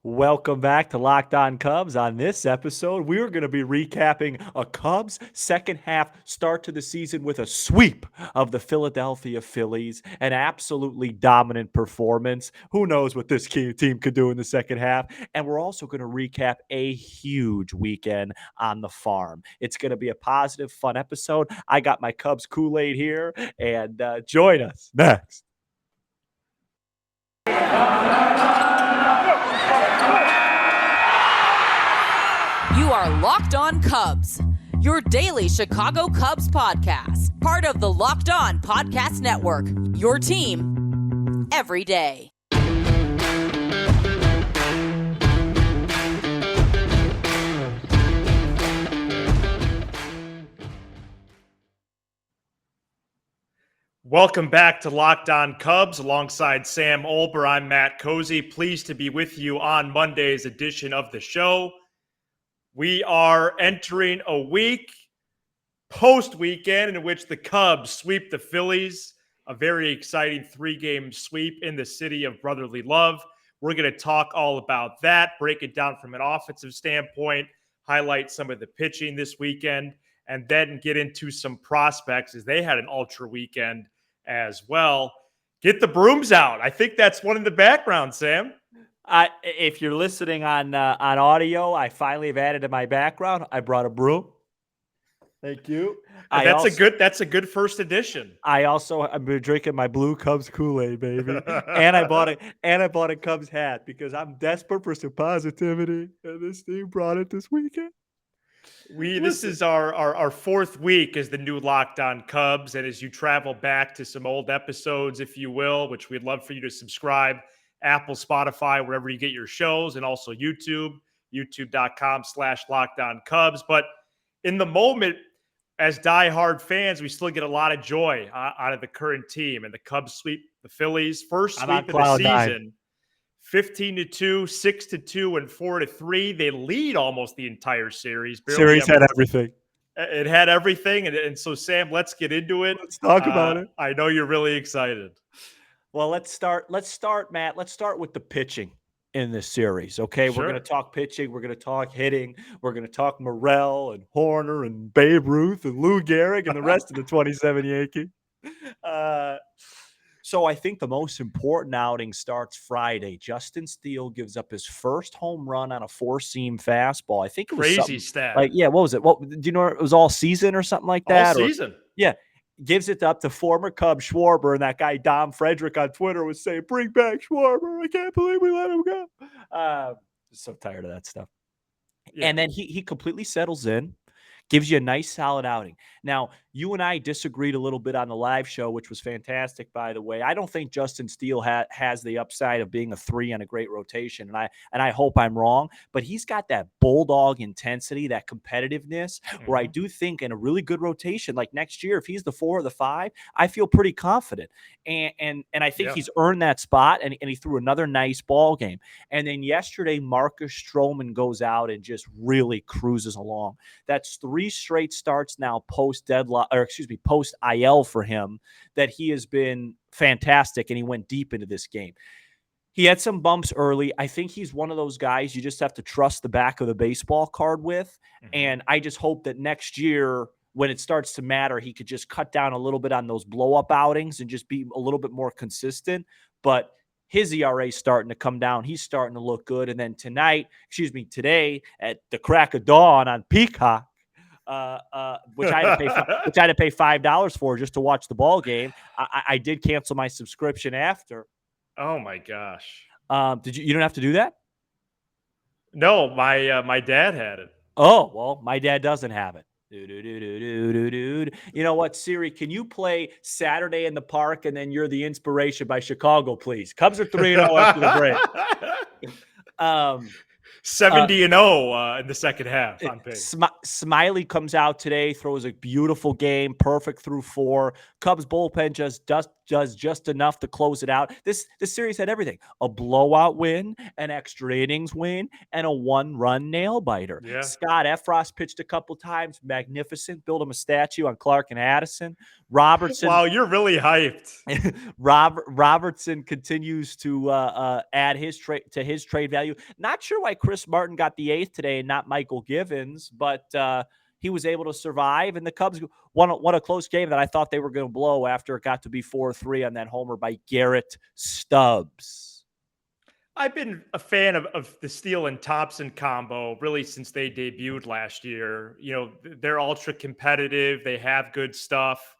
Welcome back to Locked On Cubs. On this episode, we're going to be recapping a Cubs second half start to the season with a sweep of the Philadelphia Phillies, an absolutely dominant performance. Who knows what this team could do in the second half? And we're also going to recap a huge weekend on the farm. It's going to be a positive, fun episode. I got my Cubs Kool-Aid here, and join us next. You are Locked On Cubs, your daily Chicago Cubs podcast, part of the Locked On Podcast Network, your team every day. Welcome back to Locked On Cubs alongside Sam Olber. I'm Matt Cozy. Pleased to be with you on Monday's edition of the show. We are entering a week post-weekend in which the Cubs sweep the Phillies, a very exciting three-game sweep in the city of brotherly love. We're going to talk all about that, break it down from an offensive standpoint, highlight some of the pitching this weekend, and then get into some prospects as they had an ultra weekend as well. Get the brooms out. I think that's one in the background, Sam. If you're listening on audio, I finally have added to my background. I brought a broom. Thank you. That's a good first edition. I've been drinking my blue Cubs Kool-Aid, baby, and I bought a Cubs hat because I'm desperate for some positivity, and this team brought it this weekend. This is our fourth week as the new Locked On Cubs, and as you travel back to some old episodes, if you will, which we'd love for you to subscribe. Apple, Spotify, wherever you get your shows, and also YouTube, youtube.com/LockedOnCubs. But in the moment, as diehard fans, we still get a lot of joy out of the current team. And the Cubs sweep the Phillies. First sweep of the season, 15-2, 6-2, and 4-3. They lead almost the entire series. Series had everything. It had everything. And so, Sam, let's get into it. Let's talk about it. I know you're really excited. Well, let's start, Matt. Let's start with the pitching in this series, okay? Sure. We're going to talk pitching. We're going to talk hitting. We're going to talk Morel and Horner and Babe Ruth and Lou Gehrig and the rest of the 27 Yankee. So I think the most important outing starts Friday. Justin Steele gives up his first home run on a four-seam fastball. I think it was crazy stat. What was it? Do you know it was all season or something like that? All season. Yeah. Gives it up to former Cub Schwarber, and that guy Dom Frederick on Twitter was saying, "Bring back Schwarber! I can't believe we let him go." So tired of that stuff. Yeah. And then he completely settles in, gives you a nice solid outing. Now, you and I disagreed a little bit on the live show, which was fantastic, by the way. I don't think Justin Steele has the upside of being a 3 on a great rotation, and I hope I'm wrong, but he's got that bulldog intensity, that competitiveness, where I do think in a really good rotation, like next year, if he's the 4 or the 5, I feel pretty confident. And I think he's earned that spot, and he threw another nice ball game. And then yesterday, Marcus Stroman goes out and just really cruises along. That's 3 straight starts now post IL for him that he has been fantastic, and he went deep into this game. He had some bumps early. I think he's one of those guys you just have to trust the back of the baseball card with. And I just hope that next year, when it starts to matter, he could just cut down a little bit on those blow-up outings and just be a little bit more consistent. But his ERA is starting to come down. He's starting to look good. And then today at the crack of dawn on Peacock, which I had to pay $5 for just to watch the ball game. I did cancel my subscription after. Oh my gosh! Did you? You don't have to do that? No, my dad had it. Oh well, my dad doesn't have it. You know what, Siri? Can you play Saturday in the Park and then You're the Inspiration by Chicago, please? Cubs are 3-0 after the break. 70-0 in the second half on pace. Smyly comes out today, throws a beautiful game, perfect through 4. Cubs bullpen does just enough to close it out. This series had everything: a blowout win, an extra innings win, and a 1-run nail biter. Yeah. Scott Efros pitched a couple times, magnificent. Build him a statue on Clark and Addison. Robertson. Wow, you're really hyped. Robertson continues to add his trade value. Not sure why Chris Martin got the 8th today and not Michael Givens, but he was able to survive. And the Cubs won a close game that I thought they were going to blow after it got to be 4-3 on that homer by Garrett Stubbs. I've been a fan of the Steele and Thompson combo really since they debuted last year. You know, they're ultra competitive. They have good stuff.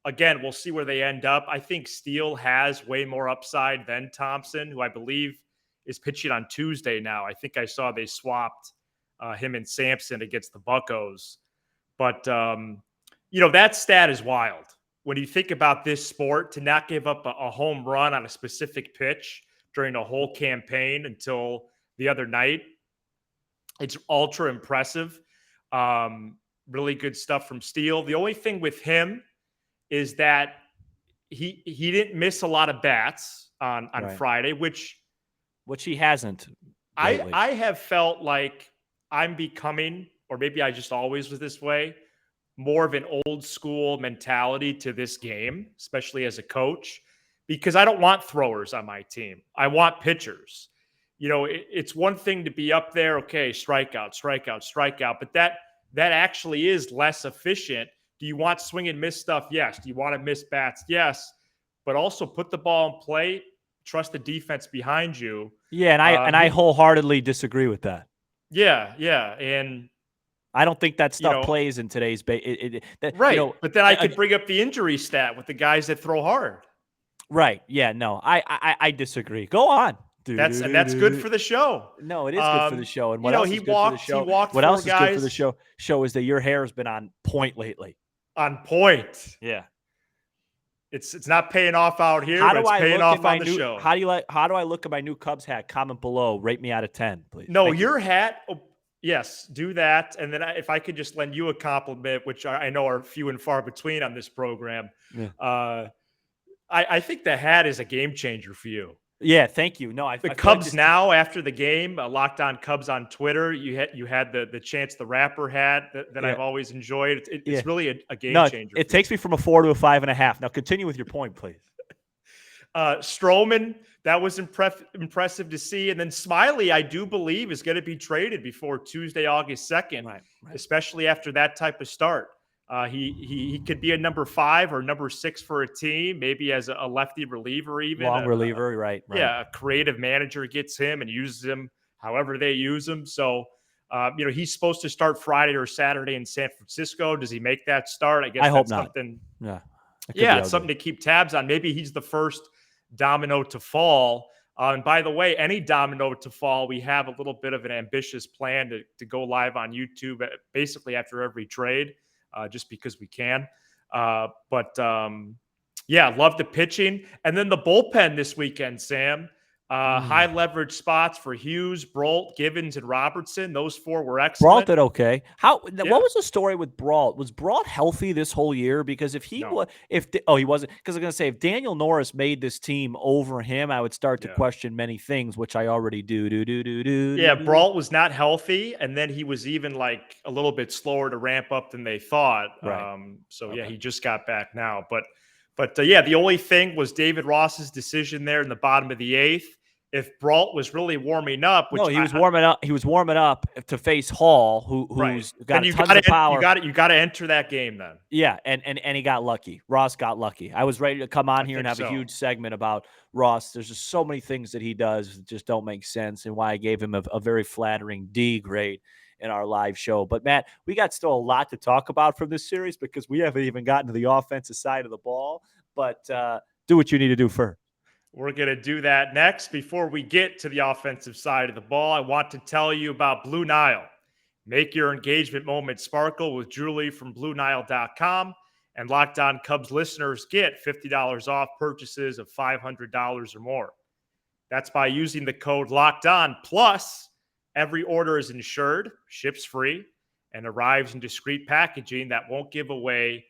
Again, we'll see where they end up. I think Steele has way more upside than Thompson, who I believe is pitching on Tuesday now. I think I saw they swapped him and Sampson against the Buccos. But, that stat is wild. When you think about this sport, to not give up a home run on a specific pitch during a whole campaign until the other night, it's ultra impressive. Really good stuff from Steele. The only thing with him is that he didn't miss a lot of bats on right. Friday, which he hasn't. I have felt like I'm becoming, or maybe I just always was this way, more of an old school mentality to this game, especially as a coach, because I don't want throwers on my team. I want pitchers. You know, it's one thing to be up there, okay, strikeout, but that actually is less efficient. Do you want swing and miss stuff? Yes. Do you want to miss bats? Yes. But also put the ball in play. Trust the defense behind you. Yeah, and I wholeheartedly disagree with that. Yeah, and I don't think that stuff plays in today's right. But then I could bring up the injury stat with the guys that throw hard. Right. Yeah. No, I disagree. Go on. That's good for the show. No, it is good for the show. And what else is good for the show? What else is good for the show is that your hair has been on point lately. On point. Yeah. It's not paying off out here, but it's paying off on the show. How do I look at my new Cubs hat? Comment below. Rate me out of 10, please. No, your hat. Oh, yes, do that. And then if I could just lend you a compliment, which I know are few and far between on this program. Yeah. I think the hat is a game changer for you. Yeah, thank you. No, I Cubs now after the game, Locked On Cubs on Twitter. You had the Chance the Rapper hat that I've always enjoyed. It's really a game changer. It takes me from a 4 to a 5.5. Now continue with your point, please. Stroman, that was impressive to see, and then Smyly, I do believe, is going to be traded before Tuesday, August 2nd, right. Especially after that type of start. He could be a number 5 or number 6 for a team, maybe as a lefty reliever, even long reliever, right? Yeah, a creative manager gets him and uses him however they use him. So, he's supposed to start Friday or Saturday in San Francisco. Does he make that start? I guess I hope that's not. Something. Yeah, it's something to keep tabs on. Maybe he's the first domino to fall. And by the way, any domino to fall, we have a little bit of an ambitious plan to go live on YouTube basically after every trade. Just because we can. Love the pitching. And then the bullpen this weekend, Sam. High leverage spots for Hughes, Brault, Givens, and Robertson. Those 4 were excellent. Brault did okay. What was the story with Brault? Was Brault healthy this whole year? Because if he wasn't. Because I was going to say, if Daniel Norris made this team over him, I would start to question many things, which I already do. Yeah, Brault was not healthy, and then he was even like a little bit slower to ramp up than they thought. Right. He just got back now. But the only thing was David Ross's decision there in the bottom of the 8th. If Brault was really warming up, he was warming up. He was warming up to face Hall, who's got tons of power. You got to enter that game then. Yeah, and he got lucky. Ross got lucky. I was ready to come on here and have a huge segment about Ross. There's just so many things that he does that just don't make sense, and why I gave him a very flattering D grade in our live show. But Matt, we got still a lot to talk about from this series because we haven't even gotten to the offensive side of the ball. But do what you need to do first. We're going to do that next. Before we get to the offensive side of the ball, I want to tell you about Blue Nile. Make your engagement moment sparkle with Julie from BlueNile.com. And Locked On Cubs listeners get $50 off purchases of $500 or more. That's by using the code LOCKEDON plus Every order is insured, ships free, and arrives in discreet packaging that won't give away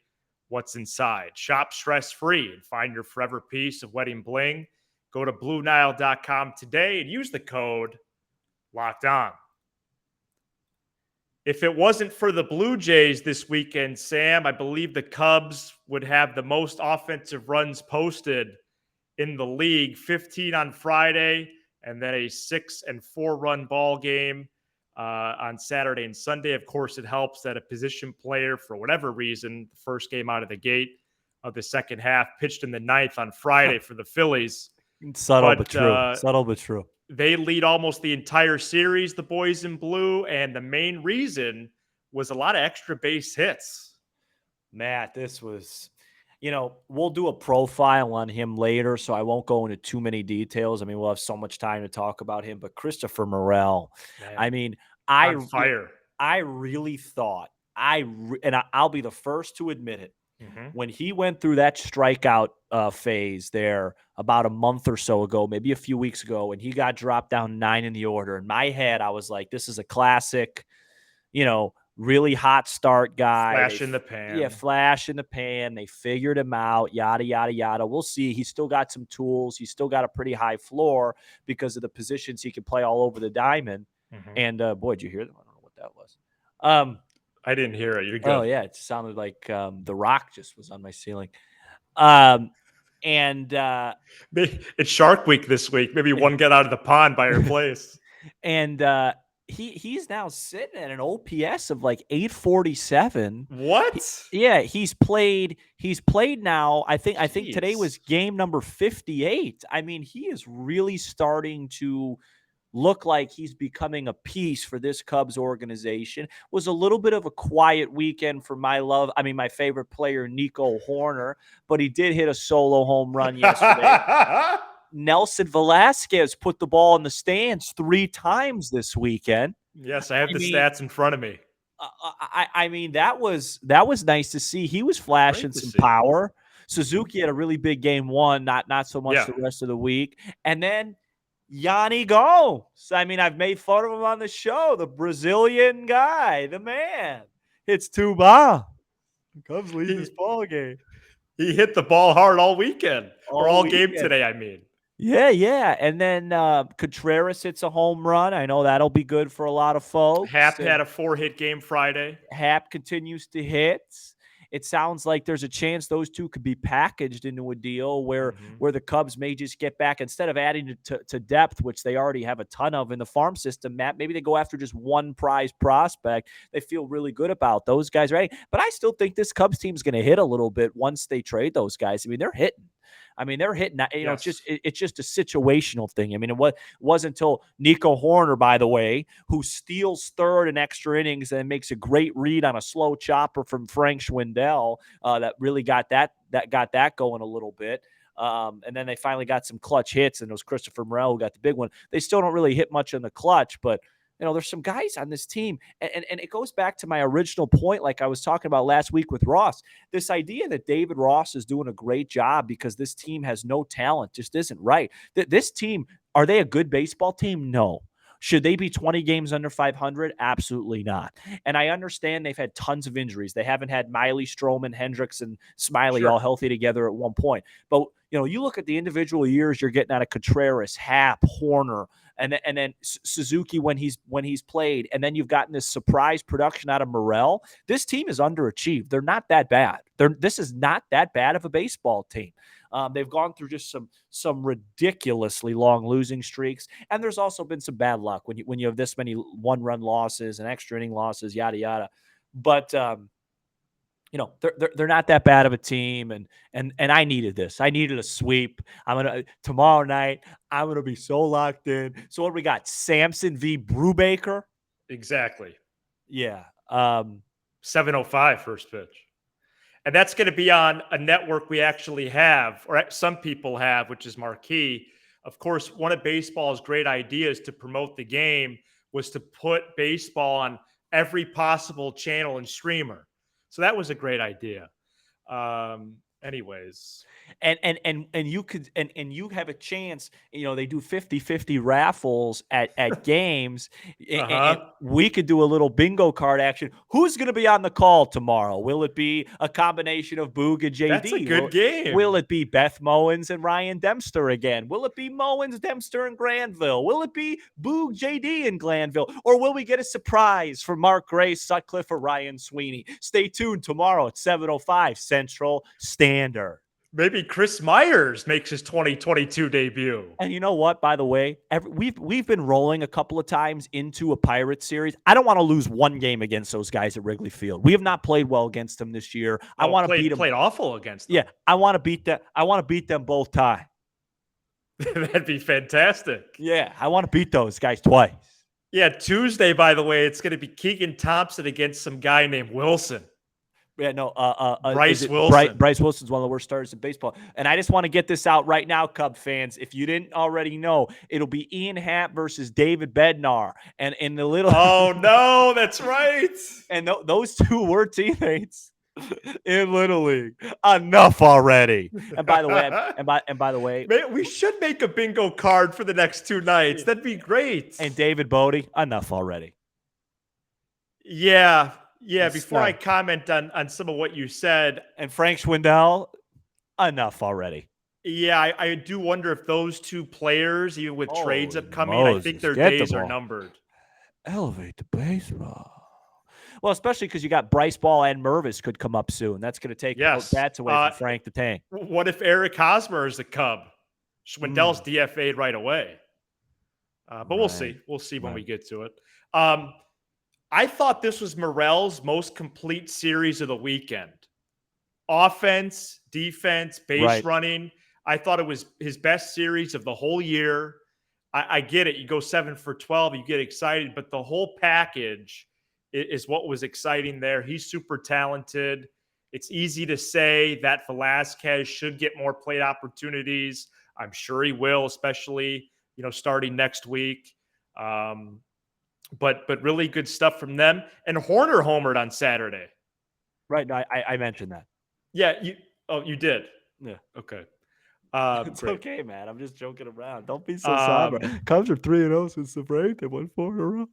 what's inside. Shop stress-free and find your forever piece of wedding bling. Go to BlueNile.com today and use the code LOCKEDON. If it wasn't for the Blue Jays this weekend, Sam, I believe the Cubs would have the most offensive runs posted in the league, 15 on Friday, and then a 6-4 run ball game on Saturday and Sunday. Of course, it helps that a position player, for whatever reason, the first game out of the gate of the second half, pitched in the ninth on Friday for the Phillies. Subtle but true. Subtle but true. They lead almost the entire series, the boys in blue, and the main reason was a lot of extra base hits. Matt, this was, we'll do a profile on him later, so I won't go into too many details. I mean, we'll have so much time to talk about him, but Christopher Morel, Man, I mean, on fire. I really thought, I'll be the first to admit it, when he went through that strikeout phase there about a month or so ago, maybe a few weeks ago, and he got dropped down 9 in the order. In my head, I was like, this is a classic, really hot start guy. Flash in the pan. Yeah, flash in the pan. They figured him out, yada, yada, yada. We'll see. He's still got some tools. He's still got a pretty high floor because of the positions he can play all over the diamond. And, boy, did you hear that? I don't know what that was. I didn't hear it. You're good. Oh, yeah. It sounded like The Rock just was on my ceiling. It's Shark Week this week. Maybe one get out of the pond by her place. And he's now sitting at an OPS of like 847. What? He's played now. I think today was game number 58. I mean, he is really starting to look like he's becoming a piece for this Cubs organization. Was a little bit of a quiet weekend for my favorite player, Nico Hoerner, but he did hit a solo home run yesterday. Nelson Velasquez put the ball in the stands 3 times this weekend. Yes, I have the stats in front of me. I mean, that was nice to see. He was flashing some power. Suzuki had a really big game 1, not so much the rest of the week. And then Yanni Gomes. I mean, I've made fun of him on the show. The Brazilian guy, the man. Hits 2 bombs. Cubs lead this ball game. He hit the ball hard all weekend. All game today, I mean. Yeah. And then Contreras hits a home run. I know that'll be good for a lot of folks. Happ had a 4-hit game Friday. Happ continues to hit. It sounds like there's a chance those two could be packaged into a deal where the Cubs may just get back, instead of adding to depth, which they already have a ton of in the farm system, Matt, maybe they go after just one prize prospect. They feel really good about those guys, right? But I still think this Cubs team is going to hit a little bit once they trade those guys. I mean, they're hitting. It's just a situational thing. I mean, it wasn't until Nico Hoerner, by the way, who steals third in extra innings and makes a great read on a slow chopper from Frank Schwindel, that really got that going a little bit. And then they finally got some clutch hits, and it was Christopher Morel who got the big one. They still don't really hit much in the clutch, but there's some guys on this team, and it goes back to my original point, like I was talking about last week with Ross. This idea that David Ross is doing a great job because this team has no talent just isn't right. This team, are they a good baseball team? No. Should they be 20 games under 500? Absolutely not. And I understand they've had tons of injuries. They haven't had Smyly, Stroman, Hendricks, and Smyly all healthy together at one point. But, you look at the individual years you're getting out of Contreras, Happ, Hoerner, and then Suzuki when he's played, and then you've gotten this surprise production out of Morel. This team is underachieved. They're not that bad. This is not that bad of a baseball team. They've gone through just some ridiculously long losing streaks, and there's also been some bad luck when you have this many 1-run losses and extra inning losses, yada yada. But they're not that bad of a team, and I needed this. I needed a sweep. Tomorrow night I'm gonna be so locked in. So what do we got? Sampson v. Brubaker. Exactly. Yeah. 7:05 first pitch. And that's going to be on a network we actually have, or some people have, which is Marquee. Of course, one of baseball's great ideas to promote the game was to put baseball on every possible channel and streamer. So that was a great idea. Anyways. And you could and you have a chance, they do 50-50 raffles at games, and we could do a little bingo card action. Who's going to be on the call tomorrow? Will it be a combination of Boog and JD? That's a good game. Will it be Beth Mowens and Ryan Dempster again? Will it be Mowens, Dempster, and Granville? Will it be Boog, JD, and Glanville? Or will we get a surprise for Mark Gray, Sutcliffe, or Ryan Sweeney? Stay tuned tomorrow at 7:05 Central Standard. Maybe Chris Myers makes his 2022 debut. And you know what, by the way, we've been rolling a couple of times into a Pirates series. I don't want to lose one game against those guys at Wrigley Field. We have not played well against them this year. I want to beat them. Played awful against them. Yeah, I want to beat them. I want to beat them both times. That'd be fantastic. Yeah, I want to beat those guys twice. Yeah, Tuesday, by the way, it's going to be Keegan Thompson against some guy named Wilson. Yeah, no, Bryce Wilson. Bryce Wilson's one of the worst starters in baseball. And I just want to get this out right now, Cub fans. If you didn't already know, it'll be Ian Happ versus David Bednar. And in the little Oh no, that's right. And those two were teammates in Little League. Enough already. And by the way, we should make a bingo card for the next 2 nights. That'd be great. And David Bodie, enough already. Yeah. Yeah, before I comment on some of what you said. And Frank Schwindel, enough already. Yeah, I do wonder if those two players, even with trades upcoming, Moses, I think their days are numbered. Elevate the baseball. Well, especially because you got Bryce Ball and Mervis could come up soon. That's going to take bats away from Frank the Tank. What if Eric Hosmer is a Cub? Schwindel's DFA'd right away. But we'll see. We'll see when we get to it. I thought this was Morel's most complete series of the weekend. Offense, defense, base running. I thought it was his best series of the whole year. I get it. You go 7 for 12, you get excited, but the whole package is what was exciting there. He's super talented. It's easy to say that Velasquez should get more plate opportunities. I'm sure he will, especially, starting next week. But really good stuff from them. And Horner homered on Saturday. Right. No, I mentioned that. Yeah. You did? Yeah. Okay. It's great. Okay, man. I'm just joking around. Don't be so somber. Cubs are 3-0 since the break. They won 4 in a row.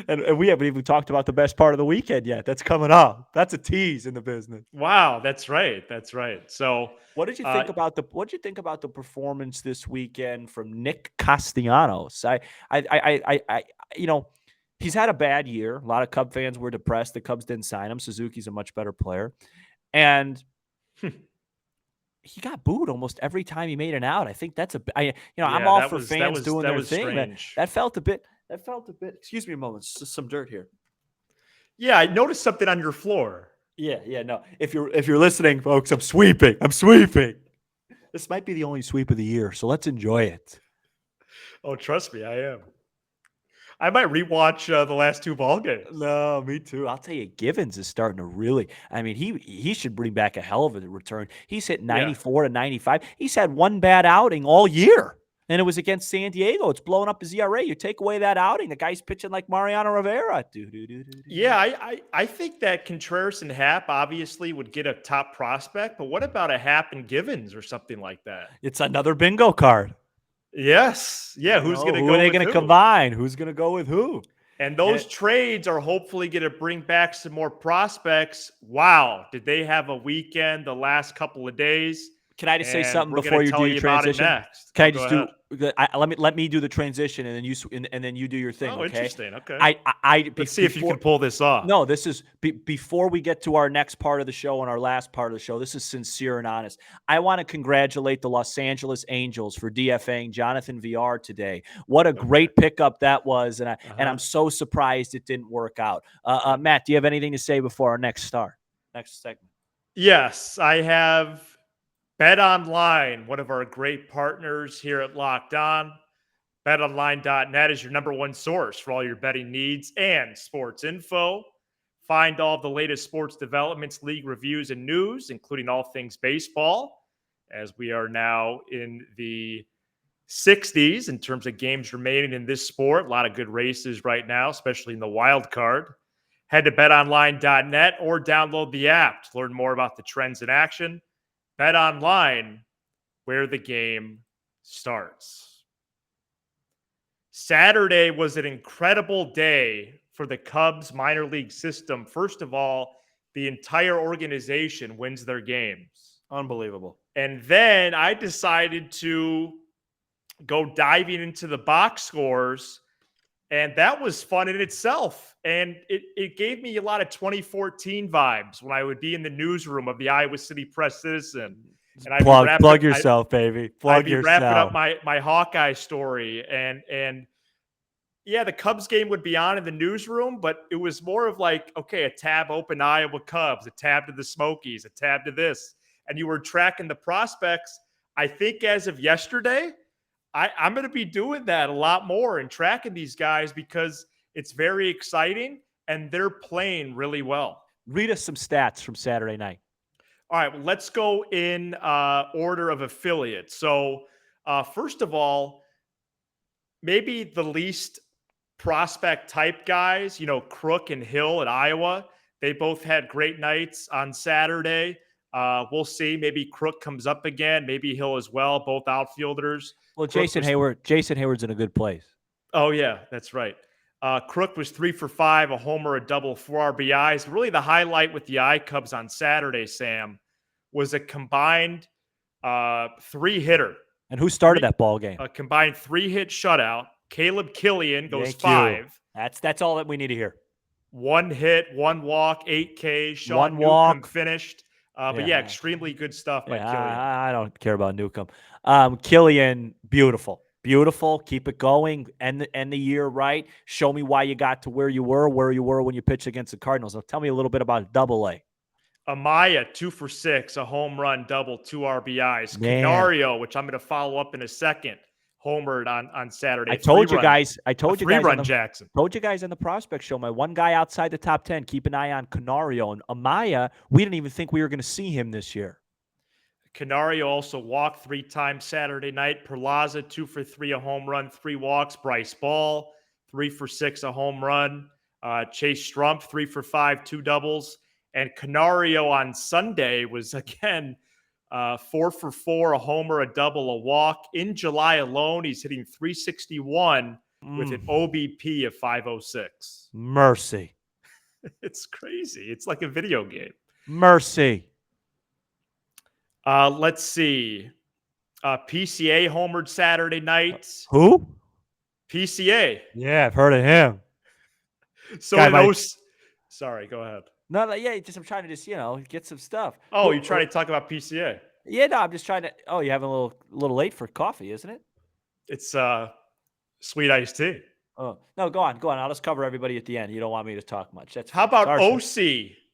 And we haven't even talked about the best part of the weekend yet. That's coming up. That's a tease in the business. Wow, that's right. That's right. So, what did you think about the performance this weekend from Nick Castellanos? He's had a bad year. A lot of Cub fans were depressed. The Cubs didn't sign him. Suzuki's a much better player, and he got booed almost every time he made an out. I think that's I'm all for fans doing their thing. That felt a bit. Excuse me a moment. Just some dirt here. Yeah, I noticed something on your floor. Yeah. No, if you're listening, folks, I'm sweeping. This might be the only sweep of the year, so let's enjoy it. Oh, trust me, I am. I might rewatch the last 2 ball games. No, me too. I'll tell you, Givens is starting to really. I mean, he should bring back a hell of a return. He's hit 94 to 95. He's had one bad outing all year. And it was against San Diego. It's blowing up his ERA. You take away that outing, the guy's pitching like Mariano Rivera. Yeah, I think that Contreras and Happ obviously would get a top prospect, but what about a Happ and Givens or something like that? It's another bingo card. Yes. Yeah, who are they going to combine? Who's going to go with who? And those trades are hopefully going to bring back some more prospects. Wow, did they have a weekend the last couple of days? Can I just say something before you do your transition? Can I just let me do the transition and then you do your thing. Oh, okay? Interesting. Okay. Let's see if you can pull this off. No, this is before we get to our next part of the show and our last part of the show. This is sincere and honest. I want to congratulate the Los Angeles Angels for DFAing Jonathan Villar today. What a great pickup that was, and I'm so surprised it didn't work out. Matt, do you have anything to say before our next segment? Yes, I have. Bet Online, one of our great partners here at Locked On. BetOnline.net is your number one source for all your betting needs and sports info. Find all of the latest sports developments, league reviews, and news, including all things baseball, as we are now in the 60s in terms of games remaining in this sport. A lot of good races right now, especially in the wild card. Head to betonline.net or download the app to learn more about the trends in action. BetOnline, where the game starts. Saturday was an incredible day for the Cubs minor league system. First of all, the entire organization wins their games. Unbelievable. And then I decided to go diving into the box scores, and that was fun in itself. And it gave me a lot of 2014 vibes when I would be in the newsroom of the Iowa City Press-Citizen. And I'd plug yourself, baby. Plug yourself. Wrapping up my Hawkeye story. And yeah, the Cubs game would be on in the newsroom, but it was more of like, okay, a tab open Iowa Cubs, a tab to the Smokies, a tab to this. And you were tracking the prospects. I think as of yesterday, I'm going to be doing that a lot more and tracking these guys because it's very exciting and they're playing really well. Read us some stats from Saturday night. All right, well, let's go in order of affiliates. So first of all, maybe the least prospect type guys, Crook and Hill at Iowa, they both had great nights on Saturday. We'll see. Maybe Crook comes up again. Maybe Hill as well. Both outfielders. Well, Jason Hayward's in a good place. Oh, yeah, that's right. Crook was 3 for 5, a homer, a double, 4 RBIs. Really the highlight with the I-Cubs on Saturday, Sam, was a combined 3-hitter. And who started that ball game? A combined 3-hit shutout. Caleb Killian goes 5. That's all that we need to hear. 1 hit, 1 walk, 8 Ks. Sean Newcomb finished. But extremely good stuff by Killian. I don't care about Newcomb. Killian, beautiful. Beautiful. Keep it going. End the year right. Show me why you got to where you were when you pitched against the Cardinals. Now tell me a little bit about Double-A. Amaya, 2 for 6, a home run, double, 2 RBIs. Canario, which I'm going to follow up in a second, homered on Saturday. I told you guys Jackson. Told you guys on the prospect show, my one guy outside the top 10, keep an eye on Canario. And Amaya, we didn't even think we were going to see him this year. Canario also walked 3 times Saturday night. Perlaza, 2 for 3, a home run, 3 walks. Bryce Ball, 3 for 6, a home run. Chase Strumpf, 3 for 5, 2 doubles. And Canario on Sunday was, again, 4 for 4, a homer, a double, a walk. In July alone, he's hitting .361 with an OBP of .506. Mercy. It's crazy. It's like a video game. Mercy. Let's see. PCA homered Saturday night. Who? PCA. Yeah, I've heard of him. So sorry, go ahead. No, I'm trying to get some stuff. Oh, you're trying to talk about PCA? Yeah, no, I'm just trying to. Oh, you're having a little late for coffee, isn't it? It's sweet iced tea. Oh no, go on. I'll just cover everybody at the end. You don't want me to talk much. That's how about OC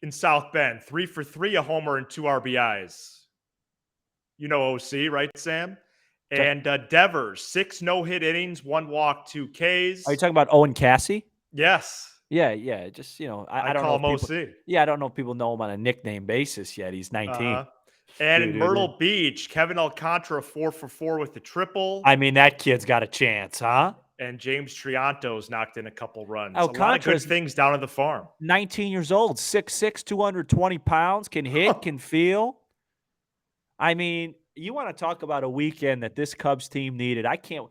in South Bend? 3 for 3, a homer, and 2 RBIs. You know OC, right, Sam? And Devers, 6 no-hit innings, 1 walk, 2 Ks. Are you talking about Owen Cassie? Yes. Yeah. Just I don't know if people, OC. Yeah, I don't know if people know him on a nickname basis yet. He's 19. And in Myrtle Beach, Kevin Alcantara 4 for 4 with the triple. I mean, that kid's got a chance, huh? And James Trianto's knocked in a couple runs. Alcantara's a lot of good things down at the farm. 19 years old, 6'6", 220 pounds, can hit, can feel. I mean, you want to talk about a weekend that this Cubs team needed. I can't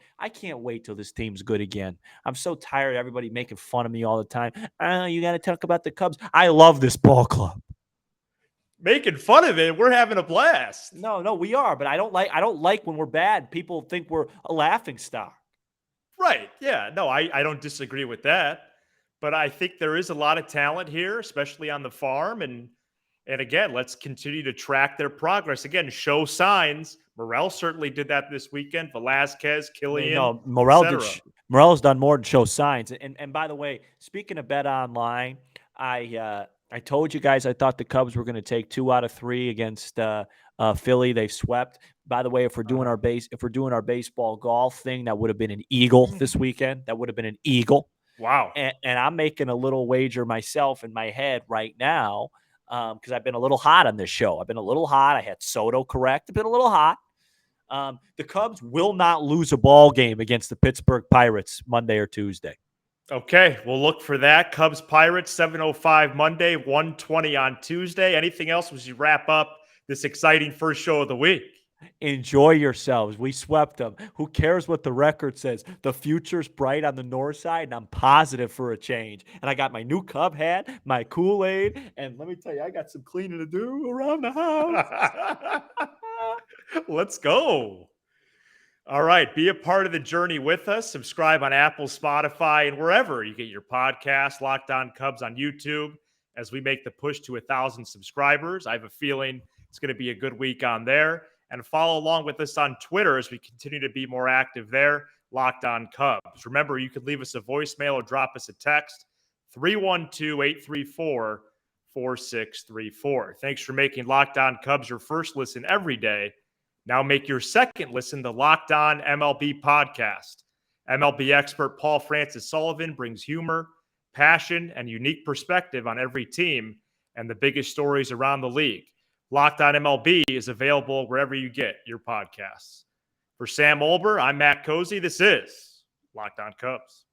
wait till this team's good again. I'm so tired of everybody making fun of me all the time. You got to talk about the Cubs. I love this ball club. Making fun of it, we're having a blast. No, we are, but I don't like when we're bad. People think we're a laughing stock. Right. Yeah. No, I don't disagree with that. But I think there is a lot of talent here, especially on the farm. And again, let's continue to track their progress. Again, show signs. Morel certainly did that this weekend. Velasquez, Killian. No, Morel's done more than show signs. And by the way, speaking of Bet Online, I told you guys I thought the Cubs were going to take 2 out of 3 against Philly. They swept. By the way, if we're doing our baseball golf thing, that would have been an eagle this weekend. That would have been an eagle. Wow. And I'm making a little wager myself in my head right now because I've been a little hot on this show. I've been a little hot. I had Soto correct. I've been a little hot. The Cubs will not lose a ball game against the Pittsburgh Pirates Monday or Tuesday. Okay, we'll look for that. Cubs Pirates 7:05 Monday, 1:20 on Tuesday. Anything else as you wrap up this exciting first show of the week? Enjoy yourselves. We swept them. Who cares what the record says? The future's bright on the north side, and I'm positive for a change. And I got my new Cub hat, my Kool-Aid, and let me tell you, I got some cleaning to do around the house. Let's go. All right. Be a part of the journey with us. Subscribe on Apple, Spotify, and wherever you get your podcast. Locked On Cubs on YouTube as we make the push to 1,000 subscribers. I have a feeling it's going to be a good week on there. And follow along with us on Twitter as we continue to be more active there. Locked On Cubs. Remember, you can leave us a voicemail or drop us a text, 312-834-4634. Thanks for making Locked On Cubs your first listen every day. Now make your second listen the Locked On MLB podcast. MLB expert Paul Francis Sullivan brings humor, passion, and unique perspective on every team and the biggest stories around the league. Locked On MLB is available wherever you get your podcasts. For Sam Olber, I'm Matt Cozy. This is Locked On Cubs.